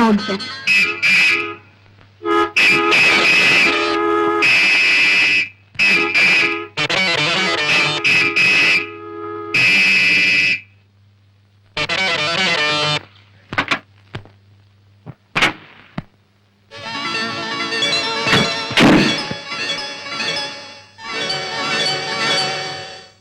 Nonsense.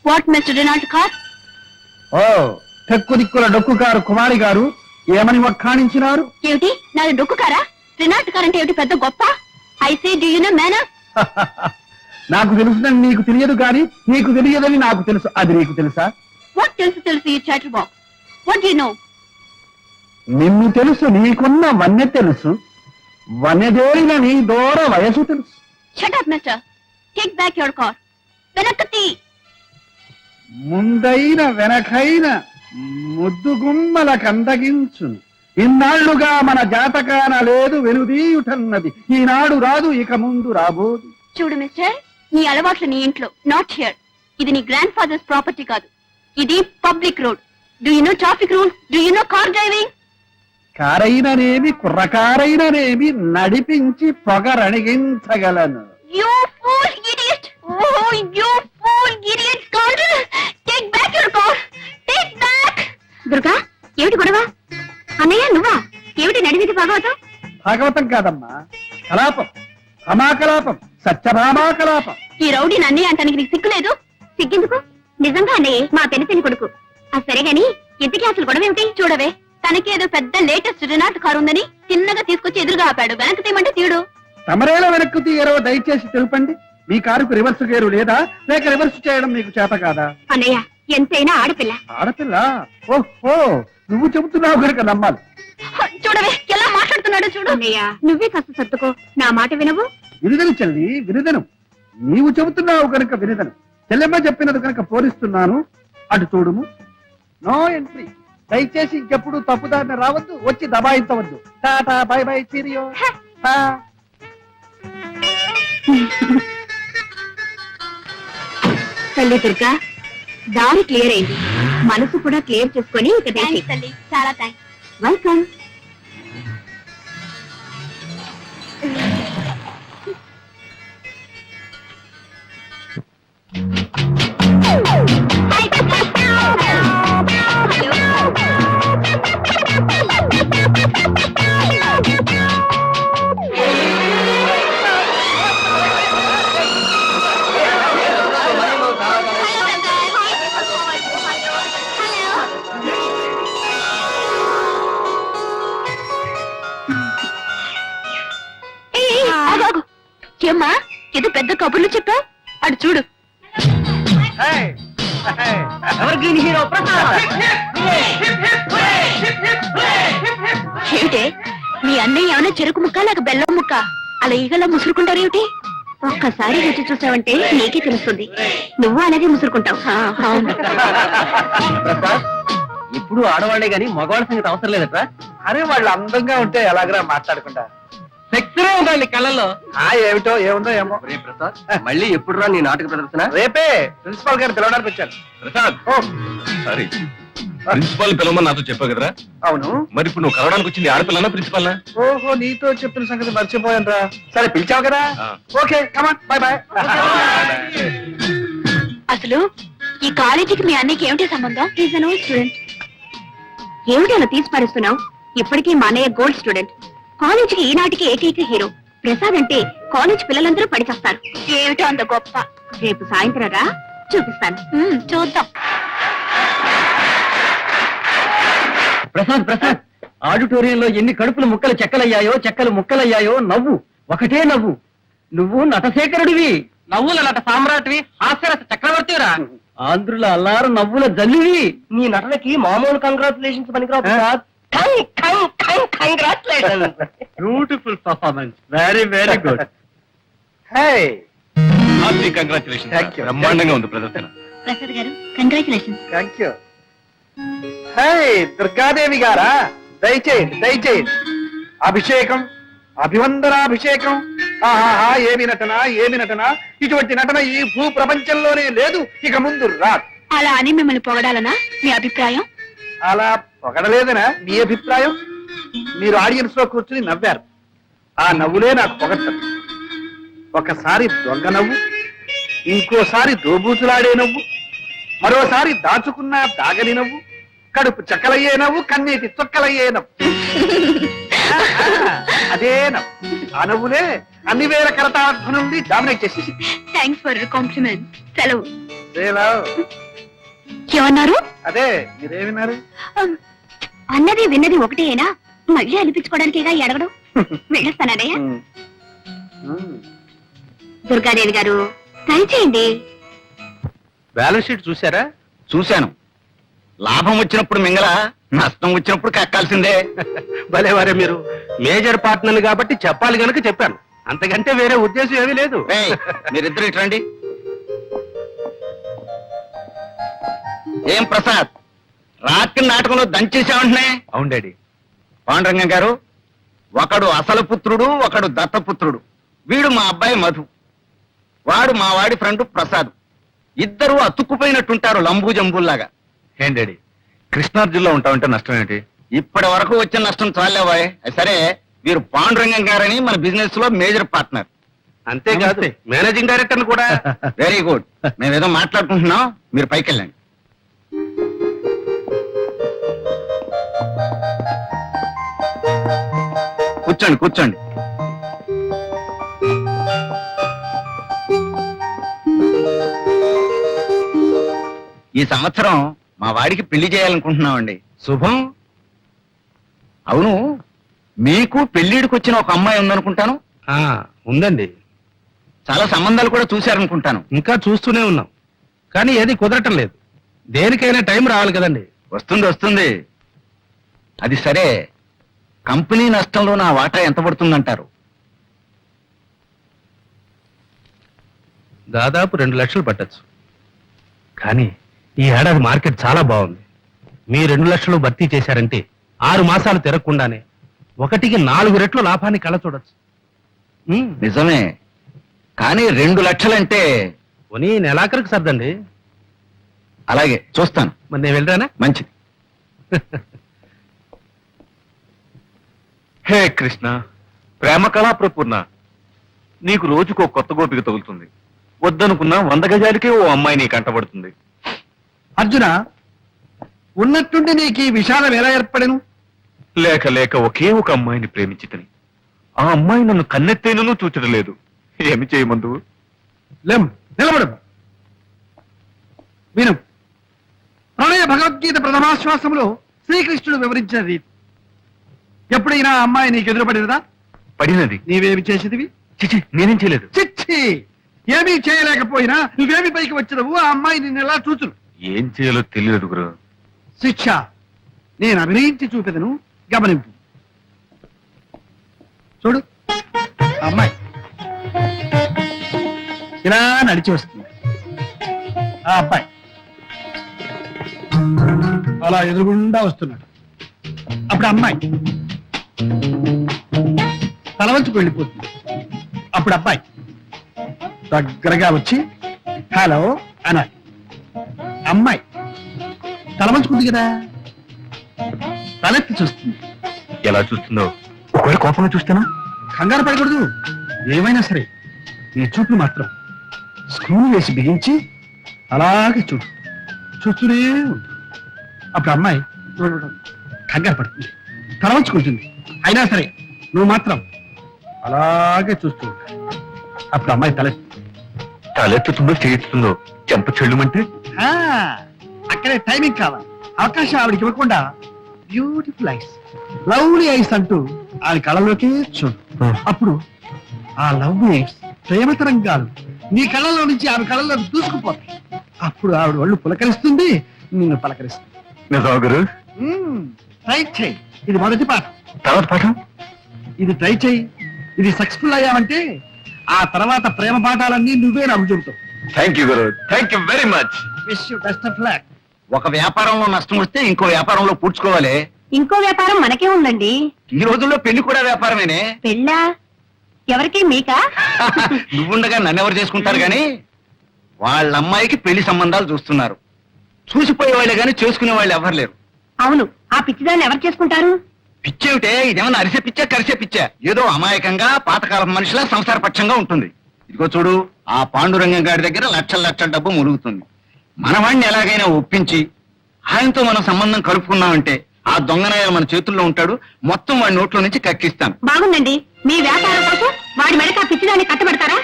What mister Donald car? ఓ తెక్కు దిక్కుల డొక్కు కారు కుమారి గారు ఏమని వక్కాణించినారు? ఏమిటి నాది డొక్కు కారా? రినాల్డ్ కార్ అంటే ఏమిటి పెద్ద గొప్ప? I say do you know manner? నాకు తెలుసుదని నీకు తెలియదు కానీ నీకు తెలియదని నాకు తెలుసు. అది నీకు తెలుసా? వాట్ తెలుసు ఈ chatter box. What do you know? నిన్ను తెలుసు, నీకున్న వన్నె తెలుసు, వన్నెదేరిన నీ దూర వయసు తెలుసు. Shut up mister. Take back your car. వెనక్కి ముందైన వెనకైన ముద్దుగుమ్మల కందగించును. ఇన్నాళ్లుగా మన జాతకాన లేదు వెనుదీయుటన్నది, ఈనాడు రాదు ఇక ముందు రాబోదు. చూడు మిస్టర్, నీ అలవాట్లు నీ ఇంట్లో, నాట్ హియర్. ఇది నీ గ్రాండ్ ఫాదర్స్ ప్రాపర్టీ కాదు, ఇది public road. Do you know traffic rule? Do you know car driving? కారైననేమి కుర్రకారైననేమి నడిపించి పొగరణిగించగలను. You fool idiot! Oh, you fool idiot! Scoundrel! Take back your car! Take back! Durga, ఏమిటి గొడవ? అన్నయ్య నువ్వా? ఏమిటి నడివిది భాగవతం? భాగవతం కాదమ్మా, కలాపం, రమాకలాపం, సత్యభామాకలాపం. ఈ రౌడీ అన్నయ్య అంటానికి నీకు సిగ్గులేదు? సిగ్గెందుకు? నిజంగా అన్నయ్య మా పెనితని కొడుకు. అది సరే గాని ఇంతకీ అసలు గొడవ ఏమిటి? చూడవే, తనకి ఏదో పెద్ద లేటెస్ట్ రినాల్ట్ కారు ఉందని చిన్నగా తీసుకొచ్చి ఎదురుగా ఆపాడు. వెనక్కి తీయమంటే తీయడు. తమరేలా వెనక్కు తీయరో దయచేసి తెలుపండి. మీ కారుకు రివర్స్ గేరు లేదా, లేక రివర్స్ చేయడం మీకు చేత కాదా? అన్నయ్య ఎంతైనా ఆడపిల్ల. ఆడపిల్ల? ఓహో, నువ్వు చెబుతున్నావు కనుక నమ్మాలి. చూడవే ఎలా మాట్లాడుతున్నాడో చూడు. అన్నయ్య నువ్వే కాస్త సర్దుకో, నా మాట వినవు? వినుదను చెల్లి, వినుదను. నీవు చెబుతున్నావు కనుక వినుదను. చెల్లెమ్మ చెప్పినది కనుక పోలిస్తున్నాను. అటు చూడుము. No entry. దయచేసి ఇంకెప్పుడు తప్పుదారిన రావద్దు, వచ్చి దబాయించవద్దు. Tata bye bye cheerio. తల్లి దుర్గా, దారి క్లియర్ అయింది. మనసు కూడా క్లియర్ చేసుకొని ఇక తల్లి. చాలా థ్యాంక్స్. వెల్కమ్. ఏమ్మా ఏదో పెద్ద కబుర్లు చెప్పా? అటు చూడు. ఏమిటే మీ అన్నయ్య ఏమైనా చెరుకు ముక్క లేక బెల్లం ముక్క అలా ఈగలా ముసురుకుంటారేమిటి? ఒక్కసారి రుచి చూసావంటే నీకే తెలుస్తుంది. నువ్వు అలాగే ముసురుకుంటావు. ఇప్పుడు ఆడవాళ్లే గాని మగవాళ్ళ సంగతి అవసరం లేదట్రా. అరే వాళ్ళు అందంగా ఉంటే ఎలాగరా మాట్లాడకుండా? శక్తిలో ఉండాలి కళ్ళల్లో. ఏమిటో ఏముందో ఏమో. ప్రసాద్, మళ్ళీ ఎప్పుడు రా నీ నాటక ప్రదర్శన? రేపే ప్రిన్సిపాల్ గారు పిలవడానికి వచ్చాను. ప్రసాద్, సారీ, ప్రిన్సిపాల్ పిలవమని నాతో చెప్పావు కదరా? అవును. మరి ఇప్పుడు నువ్వు కలవడానికి వచ్చింది ఆడపిల్లనా ప్రిన్సిపాల్? ఓహో, నీతో చెప్పిన సంగతి మర్చిపోయాను రా. సరే పిలిచావు కదా, ఓకే కమాన్, బై బై. అసలు ఈ కాలేజీకి మీ అన్నయ్యకి ఏమిటి సంబంధం? స్టూడెంట్. ఏమిటి అలా తీసి పారేస్తున్నావు? ఇప్పటికీ మా అన్నయ్య గోల్డ్ స్టూడెంట్. కాలేజీకి ఈనాటికి ఏకైక హీరో. ప్రసాద్ అంటే కాలేజ్ పిల్లలందరూ పడిచేస్తారు. ఏమిటో అంత గొప్ప. రేపు సాయంత్రం రా, చూపిస్తాను. చూద్దాం. ప్రసాద్ ప్రసాద్, ఆడిటోరియంలో ఎన్ని కడుపులు ముక్కలు చెక్కలయ్యాయో, చెక్కలు ముక్కలయ్యాయో. నవ్వు ఒకటే నవ్వు. నువ్వు నటశేఖరుడివి, నవ్వుల నట సామ్రాట్వి, హాస్యరస చక్రవర్తిరా, ఆంధ్రుల అల్లారు నవ్వుల జల్లివి. నీ నటనకి మామూలు కంగ్రాచులేషన్స్ పనికిరావు Prasad. Beautiful performance, very very good. Hey, congratulation. Thank you. బ్రహ్మాండంగా ఉంది ప్రదర్శన. Prasad garu congratulations. Thank you. Hey, Durgadevi గారా, దయచేయండి దయచేయండి. అభిషేకం, అభివందనాభిషేకం. ఆహా, ఏమి నటన, ఏమి నటన. ఇటువంటి నటన ఈ భూ ప్రపంచంలోనే లేదు, ఇక ముందు రా. అలా అని మిమ్మల్ని పొగడాలనా మీ అభిప్రాయం? అలా పొగడలేదనా మీ అభిప్రాయం? మీరు ఆడియన్స్ లో కూర్చుని నవ్వారు. ఆ నవ్వులే నాకు పొగట్టదు. ఒకసారి దొంగ నవ్వు, ఇంకోసారి దోబూతులాడే నవ్వు, మరోసారి దాచుకున్న దాగని నవ్వు, కడుపు చక్కలయ్యే నవ్వు, కన్నీటి చొక్కలయ్యే నవ్వు. అదే నవ్వు. ఆ నవ్వులే అన్ని వేల కరతార్థ నుండి డామినేట్ చేసేసి. Thanks for compliment. సెలవు. ఏమన్నారు? అదే మీరేమిన్నారు? అన్నది విన్నది ఒకటేనా? మళ్ళీ అనిపించుకోవడానికేగా ఈ అడగడం. వెళ్ళొస్తానయ్య. దుర్గాదేవి గారు ట్రై చేయండి. బ్యాలెన్స్ షీట్ చూసారా? చూశాను. లాభం వచ్చినప్పుడు మింగళ, నష్టం వచ్చినప్పుడు కక్కాల్సిందే. భలేవారే మీరు. మేజర్ పార్ట్నర్ కాబట్టి చెప్పాలి గనుక చెప్పాను, అంతకంటే వేరే ఉద్దేశం ఏమీ లేదు. ఏయ్, మీరిద్దరు ఇటు రండి. ఏం ప్రసాద్, రాత్రి నాటకంలో దంచేసామంటున్నాయి. అవును డాడీ. పాండురంగం గారు, ఒకడు అసలు పుత్రుడు, ఒకడు దత్తపుత్రుడు. వీడు మా అబ్బాయి మధు, వాడు మా వాడి ఫ్రెండ్ ప్రసాద్. ఇద్దరు అతుక్కుపోయినట్టుంటారు లంబూ జంబుల్లాగా. ఏం డాడీ, కృష్ణార్జున్లో ఉంటామంటే నష్టం ఏంటి? ఇప్పటి వరకు వచ్చిన నష్టం చాలేవాయ్. సరే, వీరు పాండురంగం గారని మన బిజినెస్ లో మేజర్ పార్ట్నర్. అంతేకాదు మేనేజింగ్ డైరెక్టర్ కూడా. Very good. మేమేదో మాట్లాడుకుంటున్నాం, మీరు పైకి వెళ్ళండి. కూర్చోండి కూర్చోండి. ఈ సంవత్సరం మా వాడికి పెళ్లి చేయాలనుకుంటున్నామండి. శుభం. అవును, మీకు పెళ్లిడికి వచ్చిన ఒక అమ్మాయి ఉందనుకుంటాను. ఉందండి. చాలా సంబంధాలు కూడా చూశారనుకుంటాను. ఇంకా చూస్తూనే ఉన్నాం, కానీ ఏది కుదరటం లేదు. దేనికైనా టైం రావాలి కదండి. వస్తుంది వస్తుంది. అది సరే, కంపెనీ నష్టంలో నా వాటా ఎంత పడుతుందంటారు? దాదాపు 2 లక్షలు పట్టచ్చు. కానీ ఈ ఏడాది మార్కెట్ చాలా బాగుంది. మీ 2 లక్షలు భర్తీ చేశారంటే 6 మాసాలు తిరగకుండానే 1కి 4 రెట్లు లాభాన్ని కళ్ళ చూడొచ్చు. నిజమే, కానీ 2 లక్షలంటే పోనీ నెలాఖరికి సర్దండి. అలాగే చూస్తాను. మరి నేను వెళ్ళరానా? మంచిది. హే కృష్ణ, ప్రేమ కళా ప్రపూర్ణ, నీకు రోజుకో కొత్త గోపిక తగులుతుంది. వద్దనుకున్నా 100 గజాలకే ఓ అమ్మాయి నీకు కంటబడుతుంది. అర్జున, ఉన్నట్టుండి నీకు ఈ విషాదం ఎలా ఏర్పడను? లేక లేక ఒకే ఒక అమ్మాయిని ప్రేమించితని ఆ అమ్మాయి నన్ను కన్నెత్తేనూ చూచడం లేదు. ఏమి చేయమందు? నిలబడు, విను. ప్రణయ భగవద్గీత ప్రథమాశ్వాసంలో శ్రీకృష్ణుడు వివరించిన రీతి. ఎప్పుడైనా ఆ అమ్మాయి నీకు ఎదురుపడినదా? పడినది. నీవేమి చేసేదివి? చిచి, నేనేం చేయలేదు. చిచ్చి, ఏమీ చేయలేకపోయినా నువ్వేమి పైకి వచ్చినవు? ఆ అమ్మాయి నిన్ను ఎలా చూచును? ఏం చేయాలో తెలియదు గురు. శిక్ష నేను అభినయించి చూపెదను, గమనింపు. చూడు, ఆ అమ్మాయి ఇలా నడిచి వస్తుంది. ఆ అబ్బాయి అలా ఎదురుగుండా వస్తున్నాడు. అప్పుడు అమ్మాయి తల వంచుకు వెళ్ళిపోతుంది. అప్పుడు అబ్బాయి దగ్గరగా వచ్చి హలో అనాలి. అమ్మాయి తల వంచుకుంది కదా, తలెత్తి చూస్తుంది. ఎలా చూస్తుందో? ఒకవేళ కోపంగా చూస్తానా? కంగారు పడకూడదు. ఏమైనా సరే ఈ చూపులు మాత్రం స్క్రూలు వేసి బిగించి అలాగే చూడు, చూస్తూనే ఉండు. అప్పుడు అమ్మాయి కంగారు పడుతుంది, తల వంచుకుంటుంది. అయినా సరే నువ్వు మాత్రం అలాగే చూస్తూ ఉండాలి. అప్పుడు అమ్మాయి తలెత్తుతుందో చేస్తుందో చెంప చెల్లుమంటే ఆ, అక్కడే టైమింగ్ కావాలి. అవకాశం ఆవిడకి ఇవ్వకుండా బ్యూటిఫుల్ ఐస్, లవ్లీ ఐస్ అంటూ ఆవిడ కళ్ళలోకి చూడు. అప్పుడు ఆ లవ్లీ ఐస్ ప్రేమ తరంగాలు నీ కళ్ళలో నుంచి ఆవిడ కళ్ళలో దూసుకుపోతాయి. అప్పుడు ఆవిడ ఒళ్ళు పులకరిస్తుంది, నిన్ను పలకరిస్తుంది. నిజమా గురు? ట్రై చేయి. ఇది మొదటి పాఠం. తర్వాత పాఠం? ఇది ట్రై చేయి. ఇది సక్సెస్ఫుల్ అయ్యావంటే ఆ తర్వాత ప్రేమ పాఠాలన్నీ నువ్వే నాకు చెబుతావు. థ్యాంక్ యూ గురు, thank you very much. Wish you best of luck. ఒక వ్యాపారంలో నష్టం వస్తే ఇంకో వ్యాపారంలో పూడ్చుకోవాలి. ఇంకో వ్యాపారం మనకే ఉందండి. ఈ రోజుల్లో పెళ్లి కూడా వ్యాపారమేనే. పెళ్ళా? ఎవరికి? మీకా? నువ్వుండగా నన్నెవరు చేసుకుంటారు గాని వాళ్ళ అమ్మాయికి పెళ్లి సంబంధాలు చూస్తున్నారు. చూసిపోయే వాళ్ళే గాని చేసుకునే వాళ్ళు ఎవరు లేరు. అవును, ఆ పిచ్చిదాన్ని ఎవరు చేసుకుంటారు? పిచ్చేమిటే ఇదేమన్నా అరిసే పిచ్చా కరిసే పిచ్చా ఏదో అమాయకంగా పాతకాలం మనిషిలా సంసార పక్షంగా ఉంటుంది. ఇదిగో చూడు, ఆ పాండురంగం గారి దగ్గర లక్షల లక్షల డబ్బు ములుగుతుంది. మనవాణ్ణి ఎలాగైనా ఒప్పించి ఆయనతో మనం సంబంధం కలుపుకున్నామంటే ఆ దొంగనాయాలు మన చేతుల్లో ఉంటాడు. మొత్తం వాడి నోట్లో నుంచి కక్కిస్తాను. బాగుందండి. మీ వ్యాపారం కోసం వాడి మెడక పిచ్చిదాన్ని కట్టబెడతారా?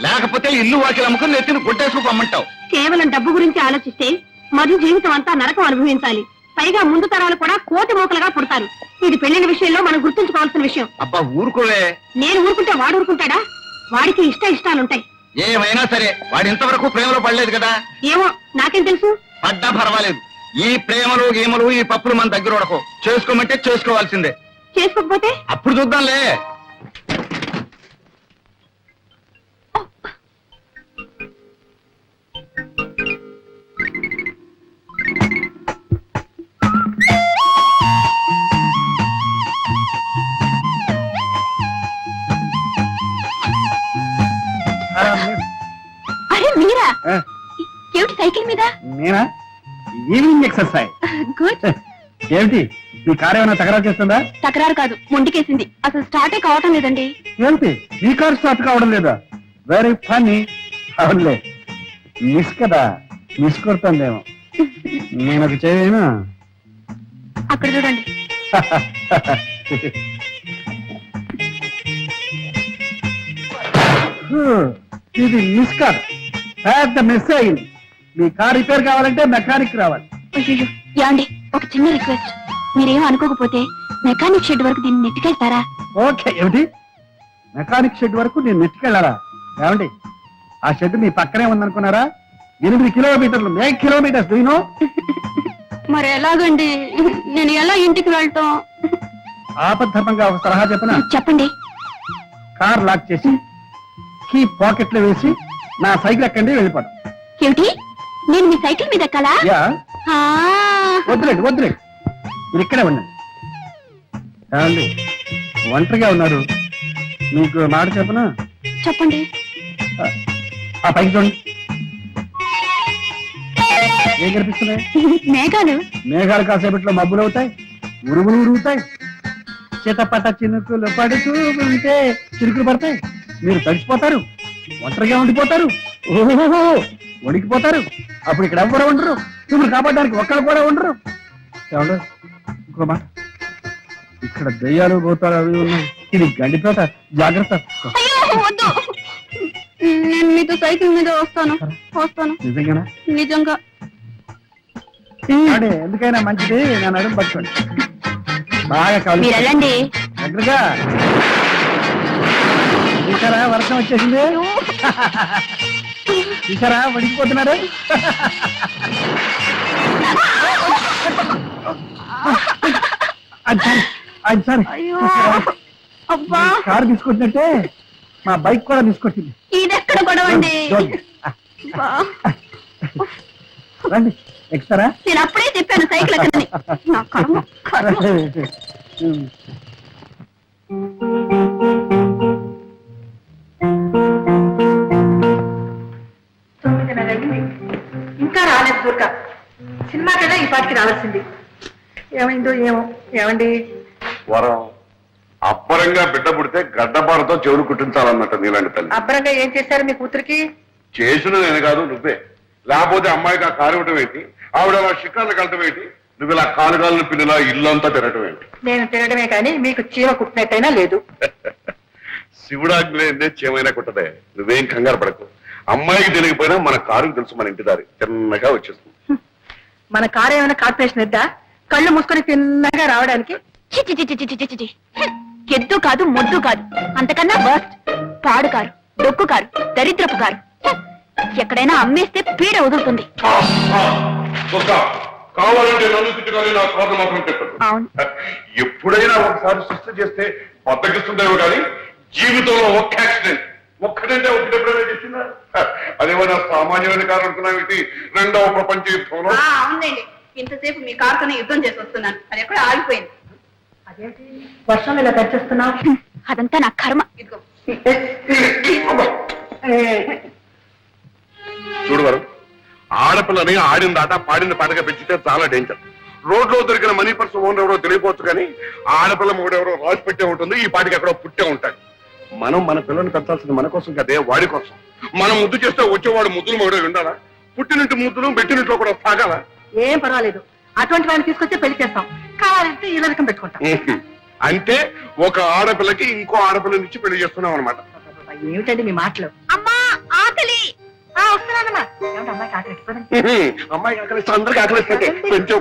లేకపోతే ఇల్లు వాకిలు అమ్ముకుని నెత్తిని కొట్టేసుకు అమ్మంటావు. కేవలం డబ్బు గురించి ఆలోచిస్తే మధు జీవితం అంతా నరకం అనుభవించాలి. పైగా ముందు తరాలు కూడా కోటి మోకలుగా పుడతారు. ఇది పెళ్లిన విషయంలో మనం గుర్తుంచుకోవాల్సిన విషయం. అబ్బా ఊరుకోవే. నేను ఊరుకుంటే వాడు ఊరుకుంటాడా? వాడికి ఇష్టాలుంటాయి. ఏమైనా సరే వాడు ఇంతవరకు ప్రేమలో పడలేదు కదా. ఏమో నాకేం తెలుసు. పడ్డా పర్వాలేదు. ఈ ప్రేమలు గేమలు ఈ పప్పులు మన దగ్గర ఉడకో. చేసుకోమంటే చేసుకోవాల్సిందే. చేసుకోకపోతే అప్పుడు చూద్దాంలే. అరే మీరా? ఏమిటి సైకిల్ మీద? నేనా? Evening exercise. గుడ్. ఏమిటి మీ కారు ఏమైనా తగరారు చేస్తుందా? తకరారు కాదు, మొండికేసింది. అసలు స్టార్టే కావటం లేదండి. ఏమిటి మీ కారు స్టార్ట్ కావడం లేదా? Very funny. అవునులే, మిస్ కదా, మిస్ కొడుతుందేమో. నేను ఒక చేయను. అక్కడ చూడండి. ఇది మిస్ కాదు, పెద్ద మిస్ అయింది. మీ కార్ రిపేర్ కావాలంటే మెకానిక్ రావాలి. అయ్యో యాండి, ఒక చిన్న రిక్వెస్ట్. మీరేం అనుకోకపోతే మెకానిక్ షెడ్ వరకు దీన్ని నెట్టుకెళ్తారా? ఓకే. ఏమిటి మెకానిక్ షెడ్ వరకు నేను నెట్టుకెళ్ళాలా? ఏమండి, ఆ షెడ్ మీ పక్కనే ఉందనుకున్నారా? 8 కిలోమీటర్లు, 8 కిలోమీటర్స్. దీనో మరి ఎలాగండి? నేను ఎలా ఇంటికి వెళ్తాం? ఆపద్ధర్మంగా ఒక సలహా చెప్పనా? చెప్పండి. కార్ లాక్ చేసి కీ పాకెట్ లో వేసి నా సైకిల్ ఎక్కండి, వెళ్ళిపోతాం. ఏమిటి? నేను మీ సైకిల్ మీద ఎక్కాలా? యా. ఆ. వద్దులేండి వద్దులేండి, మీరు ఇక్కడే ఉండండి. ఏమండి, ఒంటరిగా ఉన్నారు, మీకు మాట చెప్పనా? చెప్పండి. ఆ పైకి చూడండి, ఏం కనిపిస్తున్నాయి? మేఘాలు. మేఘాలు కాసేపట్లో మబ్బులు అవుతాయి, ఉరుగులు ఉరుగుతాయి, చితపట చినుకులు పడుతూ ఉంటే చినుకులు పడతాయి. మీరు తడిసిపోతారు, ఒంటరిగా ఉండిపోతారు, ఓహో వణికిపోతారు. అప్పుడు ఇక్కడ ఎవ్వరు ఉండరు, మిమ్మల్ని కాపాడడానికి ఒక్కరు కూడా ఉండరు. ఏమండి, ఇంకో మాట, ఇక్కడ దయ్యాలు పోతారు అవి ఉన్నాయి, ఇది గండిపేట, జాగ్రత్త. అయ్యో వద్దు, నేను మీతో సైకిల్ మీద వస్తాను. నిజంగానా? నిజంగా. అడే, ఎందుకైనా మంచిది నేను అడుగు పట్టుకోండి. బాగా కావాలి. మీరు వెళ్ళండి. దగ్గరగా చూసారా, వర్షం వచ్చేసింది. చూసారా, వడికిపోతున్నారు. అయ్యో అబ్బా, కారు తీసుకొచ్చినట్టే మా బైక్ కూడా తీసుకొచ్చింది. ఇదెక్కడ గొడవండి? రండి, ఎక్కుతారా? నేను అప్పుడే చెప్పాను సైకిల్ ఎక్కడని. నా కర్మ, కర్మ. ఇంకా రాలేదు దుర్గా. సినిమాకైనా ఈ పాటికి రావాల్సింది. ఏమైందో ఏమో. ఏమండి, వరం అబ్బరంగా బిడ్డ పుడితే గడ్డపారతో చెవులు కుట్టించాలన్నట్టు నీలాంటి తల్లి. అబ్బరంగా ఏం చేశారు మీ కూతురికి? చేసిన నేను కాదు, నువ్వే. లేకపోతే అమ్మాయికి ఆ కారు ఇవ్వటం ఏంటి, ఆవిడ అలా షికార్లు కలటం ఏంటి, నువ్వు ఇలా కాలుగాలను పిల్లలా ఇల్లంతా తిరగటం ఏంటి? నేను తినడమే కానీ మీకు చీమ కుట్టినట్టయినా లేదు. శివుడాజ్ఞ చేమైనా కుట్టదే, నువ్వేం కంగారు పడకు. అమ్మాయికి తెలియకపోయినా మన కారుకు తెలుసు మన ఇంటి దారి, తిన్నగా వచ్చేస్తుంది. మన కారు ఏమైనా కార్పొరేషన్ ఇద్దా? కళ్ళు మూసుకొని తిన్నగా రావడానికి? చిచి చిచి చిచి చిచి చి. ఎద్దు కాదు, మొద్దు కాదు, అంతకన్నా వర్స్ట్. పాడు కారు, డొక్కు కారు, దరిద్రపు కారు. ఎక్కడైనా అమ్మేస్తే పీడ వదులుతుంది. కావాలంటే నన్ను తిట్టుకొని నా కారు మాత్రం తిట్టదు. అవును. ఎప్పుడైనా ఒకసారి సృష్టి చేస్తే బద్దకిస్తుందేమో కానీ జీవితంలో ఒక్క యాక్సిడెంట్, ఒక్కటంటే ఒకటి ఎప్పుడైనా చేసిందా? అదేమన్నా సామాన్యమైన కారు అనుకున్నావేంటి? 2వ ప్రపంచ యుద్ధంలో. అవునండి, ఇంతసేపు మీ కారుతోనే యుద్ధం చేసి వస్తున్నాను, అది ఎక్కడ ఆగిపోయింది. అదేంటి వర్షం ఇలా తెచ్చేస్తున్నావు? అదంతా నా కర్మ. ఇదిగో. చూడు వరం, ఆడపిల్లని ఆడిన దాట పాడిన పాటగా పెంచితే చాలా డేంజర్. రోడ్లో దొరికిన మనీ పర్స్ ఓనర్ ఎవరో తెలియపోవచ్చు కానీ ఆడపిల్ల మూడెవరో రాసి పెట్టే ఉంటుంది, ఈ పాటికి ఎక్కడో పుట్టే ఉంటాడు. మనం మన పిల్లల్ని పెంచాల్సింది మన కోసం కదే, వాడి కోసం. మనం ముద్దు చేస్తే వచ్చేవాడు ముద్దులు మొగడే ఉండాలా, పుట్టినింటి ముద్దులు పెట్టినింట్లో కూడా సాగాల. ఏం పర్వాలేదు, అటువంటి వాడిని తీసుకొచ్చి పెళ్లి చేస్తాం. కావాలంటే ఈ రకం పెట్టుకుంటాం. అంటే ఒక ఆడపిల్లకి ఇంకో ఆడపిల్లనిచ్చి పెళ్లి చేస్తున్నాం అనమాట. ఏమిటండి మీ మాటలు? అమ్మా ఆకలి. వస్తున్నానమ్మా. ఏమిటి అమ్మాయికి ఆకలి? అమ్మాయి ఆకలిస్తే అందరికి ఆకలిస్తే పెంచే